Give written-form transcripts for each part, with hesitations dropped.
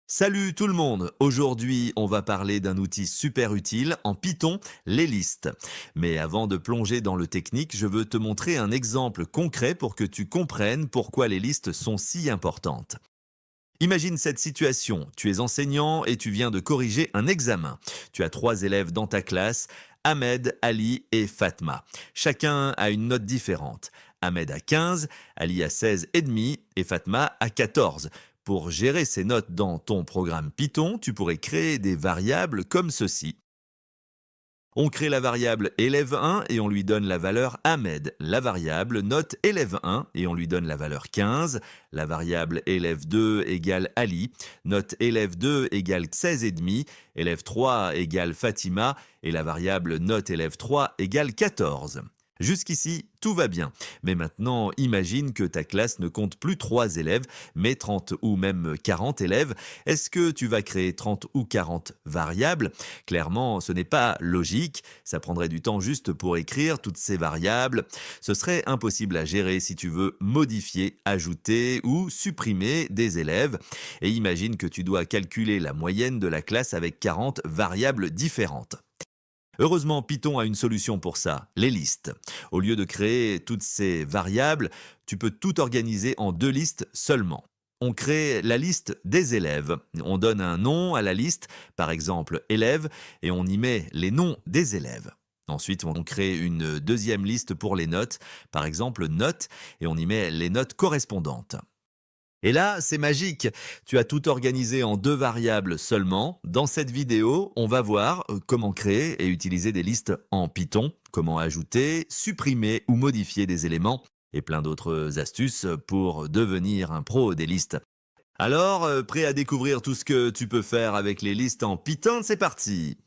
Salut tout le monde. Aujourd'hui, on va parler d'un outil super utile en Python, les listes. Mais avant de plonger dans le technique, je veux te montrer un exemple concret pour que tu comprennes pourquoi les listes sont si importantes. Imagine cette situation. Tu es enseignant et tu viens de corriger un examen. Tu as trois élèves dans ta classe, Ahmed, Ali et Fatma. Chacun a une note différente. Ahmed a 15, Ali a 16,5 et Fatma a 14. Pour gérer ces notes dans ton programme Python, tu pourrais créer des variables comme ceci. On crée la variable élève 1 et on lui donne la valeur Ahmed. La variable note élève 1 et on lui donne la valeur 15. La variable élève 2 égale Ali. Note élève 2 égale 16,5. Élève 3 égale Fatima. Et la variable note élève 3 égale 14. Jusqu'ici, tout va bien. Mais maintenant, imagine que ta classe ne compte plus 3 élèves, mais 30 ou même 40 élèves. Est-ce que tu vas créer 30 ou 40 variables? Clairement, ce n'est pas logique. Ça prendrait du temps juste pour écrire toutes ces variables. Ce serait impossible à gérer si tu veux modifier, ajouter ou supprimer des élèves. Et imagine que tu dois calculer la moyenne de la classe avec 40 variables différentes. Heureusement, Python a une solution pour ça, les listes. Au lieu de créer toutes ces variables, tu peux tout organiser en deux listes seulement. On crée la liste des élèves. On donne un nom à la liste, par exemple élève, et on y met les noms des élèves. Ensuite, on crée une deuxième liste pour les notes, par exemple notes, et on y met les notes correspondantes. Et là, c'est magique. Tu as tout organisé en deux variables seulement. Dans cette vidéo, on va voir comment créer et utiliser des listes en Python, comment ajouter, supprimer ou modifier des éléments et plein d'autres astuces pour devenir un pro des listes. Alors, prêt à découvrir tout ce que tu peux faire avec les listes en Python? C'est parti!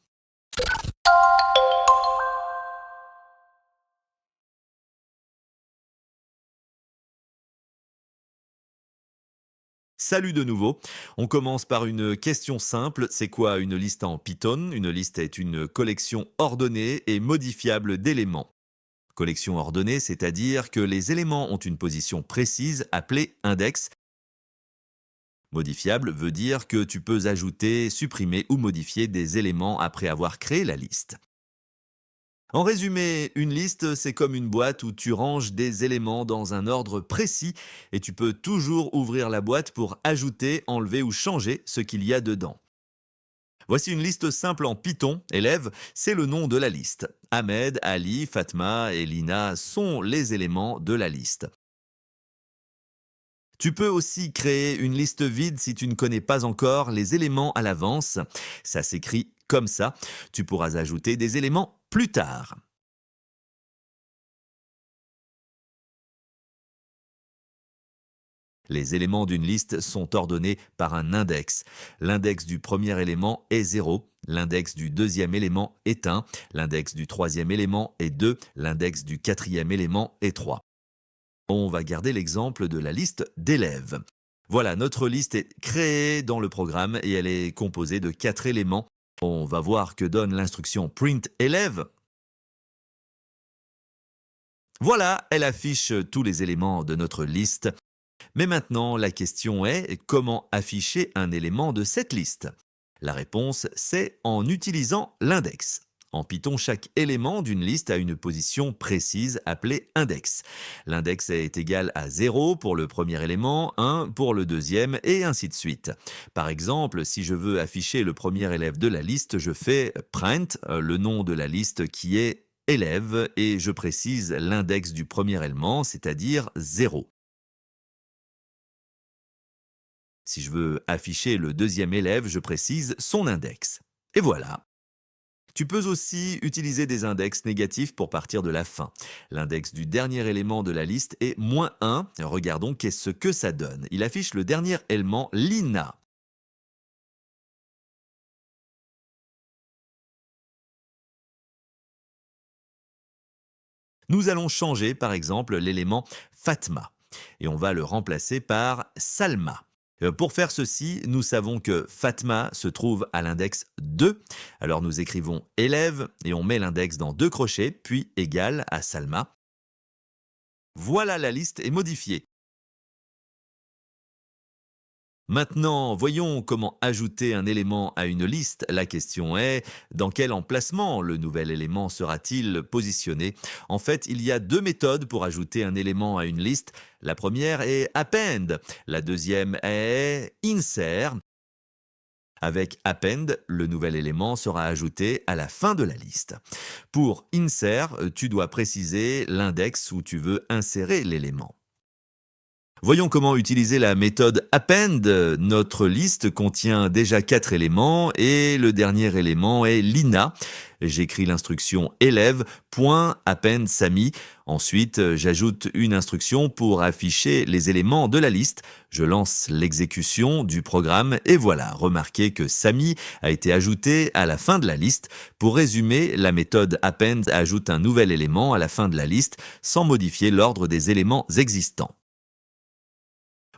Salut de nouveau. On commence par une question simple. C'est quoi une liste en Python? Une liste est une collection ordonnée et modifiable d'éléments. Collection ordonnée, c'est-à-dire que les éléments ont une position précise appelée index. Modifiable veut dire que tu peux ajouter, supprimer ou modifier des éléments après avoir créé la liste. En résumé, une liste, c'est comme une boîte où tu ranges des éléments dans un ordre précis et tu peux toujours ouvrir la boîte pour ajouter, enlever ou changer ce qu'il y a dedans. Voici une liste simple en Python. Élève, c'est le nom de la liste. Ahmed, Ali, Fatma et Lina sont les éléments de la liste. Tu peux aussi créer une liste vide si tu ne connais pas encore les éléments à l'avance. Ça s'écrit comme ça. Tu pourras ajouter des éléments plus tard. Les éléments d'une liste sont ordonnés par un index. L'index du premier élément est 0, l'index du deuxième élément est 1, l'index du troisième élément est 2, l'index du quatrième élément est 3. On va garder l'exemple de la liste d'élèves. Voilà, notre liste est créée dans le programme et elle est composée de 4 éléments. On va voir que donne l'instruction print élève. Voilà, elle affiche tous les éléments de notre liste. Mais maintenant, la question est comment afficher un élément de cette liste? La réponse, c'est en utilisant l'index. En Python, chaque élément d'une liste a une position précise appelée index. L'index est égal à 0 pour le premier élément, 1 pour le deuxième et ainsi de suite. Par exemple, si je veux afficher le premier élève de la liste, je fais print, le nom de la liste qui est élève et je précise l'index du premier élément, c'est-à-dire 0. Si je veux afficher le deuxième élève, je précise son index. Et voilà. Tu peux aussi utiliser des index négatifs pour partir de la fin. L'index du dernier élément de la liste est -1. Regardons qu'est-ce que ça donne. Il affiche le dernier élément, Lina. Nous allons changer par exemple l'élément Fatma et on va le remplacer par Salma. Pour faire ceci, nous savons que Fatma se trouve à l'index 2. Alors nous écrivons élève et on met l'index dans deux crochets, puis égal à Salma. Voilà, la liste est modifiée. Maintenant, voyons comment ajouter un élément à une liste. La question est, dans quel emplacement le nouvel élément sera-t-il positionné? En fait, il y a deux méthodes pour ajouter un élément à une liste. La première est append, la deuxième est insert. Avec append, le nouvel élément sera ajouté à la fin de la liste. Pour insert, tu dois préciser l'index où tu veux insérer l'élément. Voyons comment utiliser la méthode append. Notre liste contient déjà 4 éléments et le dernier élément est Lina. J'écris l'instruction élève.append Samy. Ensuite, j'ajoute une instruction pour afficher les éléments de la liste. Je lance l'exécution du programme et voilà, remarquez que Samy a été ajouté à la fin de la liste. Pour résumer, la méthode append ajoute un nouvel élément à la fin de la liste sans modifier l'ordre des éléments existants.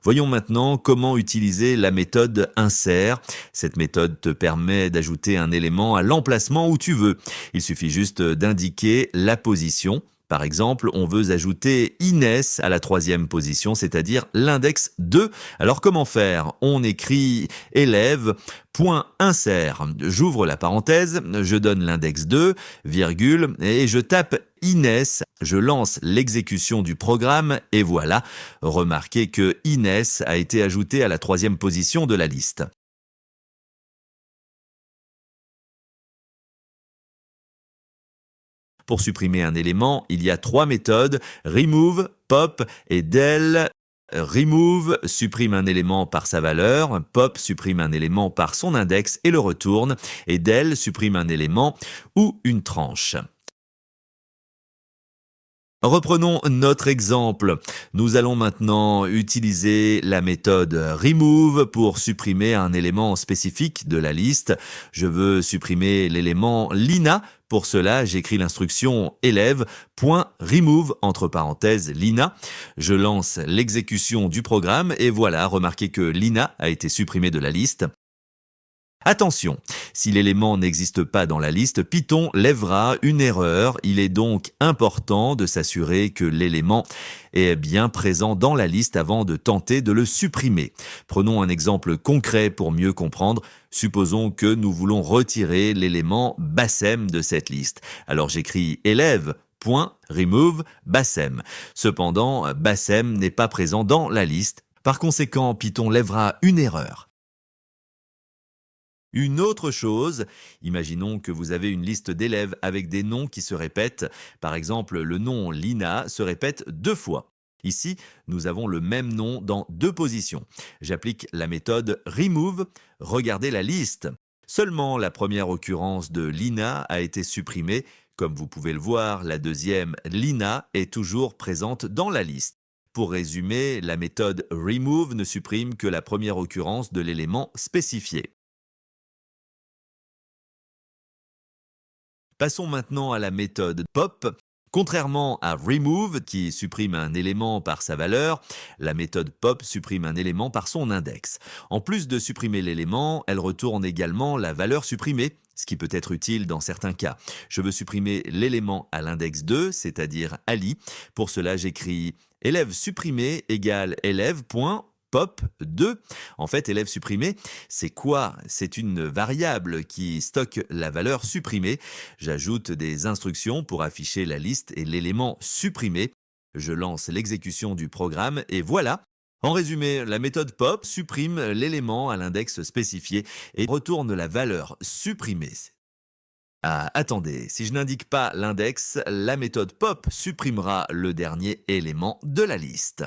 Voyons maintenant comment utiliser la méthode insert. Cette méthode te permet d'ajouter un élément à l'emplacement où tu veux. Il suffit juste d'indiquer la position. Par exemple, on veut ajouter Inès à la 3e position, c'est-à-dire l'index 2. Alors comment faire? On écrit élève.insert. J'ouvre la parenthèse, je donne l'index 2, virgule, et je tape Inès. Je lance l'exécution du programme et voilà. Remarquez que Inès a été ajoutée à la 3e position de la liste. Pour supprimer un élément, il y a 3 méthodes, remove, pop et del. Remove supprime un élément par sa valeur, pop supprime un élément par son index et le retourne, et del supprime un élément ou une tranche. Reprenons notre exemple. Nous allons maintenant utiliser la méthode remove pour supprimer un élément spécifique de la liste. Je veux supprimer l'élément Lina. Pour cela, j'écris l'instruction élève.remove entre parenthèses Lina. Je lance l'exécution du programme et voilà, remarquez que Lina a été supprimée de la liste. Attention, si l'élément n'existe pas dans la liste, Python lèvera une erreur. Il est donc important de s'assurer que l'élément est bien présent dans la liste avant de tenter de le supprimer. Prenons un exemple concret pour mieux comprendre. Supposons que nous voulons retirer l'élément Bassem de cette liste. Alors j'écris élève.remove Bassem. Cependant, Bassem n'est pas présent dans la liste. Par conséquent, Python lèvera une erreur. Une autre chose, imaginons que vous avez une liste d'élèves avec des noms qui se répètent. Par exemple, le nom Lina se répète 2 fois. Ici, nous avons le même nom dans 2 positions. J'applique la méthode remove. Regardez la liste. Seulement la première occurrence de Lina a été supprimée. Comme vous pouvez le voir, la deuxième, Lina, est toujours présente dans la liste. Pour résumer, la méthode remove ne supprime que la première occurrence de l'élément spécifié. Passons maintenant à la méthode pop. Contrairement à remove qui supprime un élément par sa valeur, la méthode pop supprime un élément par son index. En plus de supprimer l'élément, elle retourne également la valeur supprimée, ce qui peut être utile dans certains cas. Je veux supprimer l'élément à l'index 2, c'est-à-dire Ali. Pour cela, j'écris élève supprimé égale élève.pop 2. En fait, élève supprimé, c'est quoi? C'est une variable qui stocke la valeur supprimée. J'ajoute des instructions pour afficher la liste et l'élément supprimé. Je lance l'exécution du programme et voilà. En résumé, la méthode pop supprime l'élément à l'index spécifié et retourne la valeur supprimée. Ah, attendez, si je n'indique pas l'index, la méthode pop supprimera le dernier élément de la liste.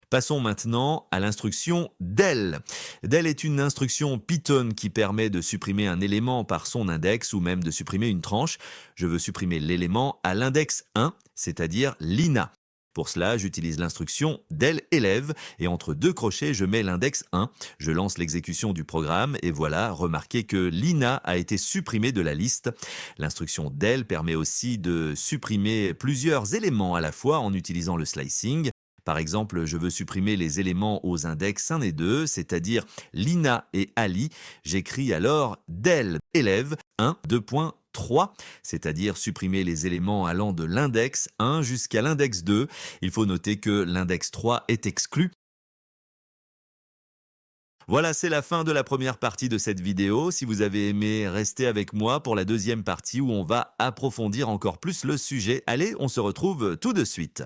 Passons maintenant à l'instruction del. Del est une instruction Python qui permet de supprimer un élément par son index ou même de supprimer une tranche. Je veux supprimer l'élément à l'index 1, c'est-à-dire Lina. Pour cela, j'utilise l'instruction del élève et entre 2 crochets, je mets l'index 1. Je lance l'exécution du programme et voilà, remarquez que Lina a été supprimée de la liste. L'instruction del permet aussi de supprimer plusieurs éléments à la fois en utilisant le slicing. Par exemple, je veux supprimer les éléments aux index 1 et 2, c'est-à-dire Lina et Ali. J'écris alors del élève 1, 3, c'est-à-dire supprimer les éléments allant de l'index 1 jusqu'à l'index 2. Il faut noter que l'index 3 est exclu. Voilà, c'est la fin de la première partie de cette vidéo. Si vous avez aimé, restez avec moi pour la deuxième partie où on va approfondir encore plus le sujet. Allez, on se retrouve tout de suite.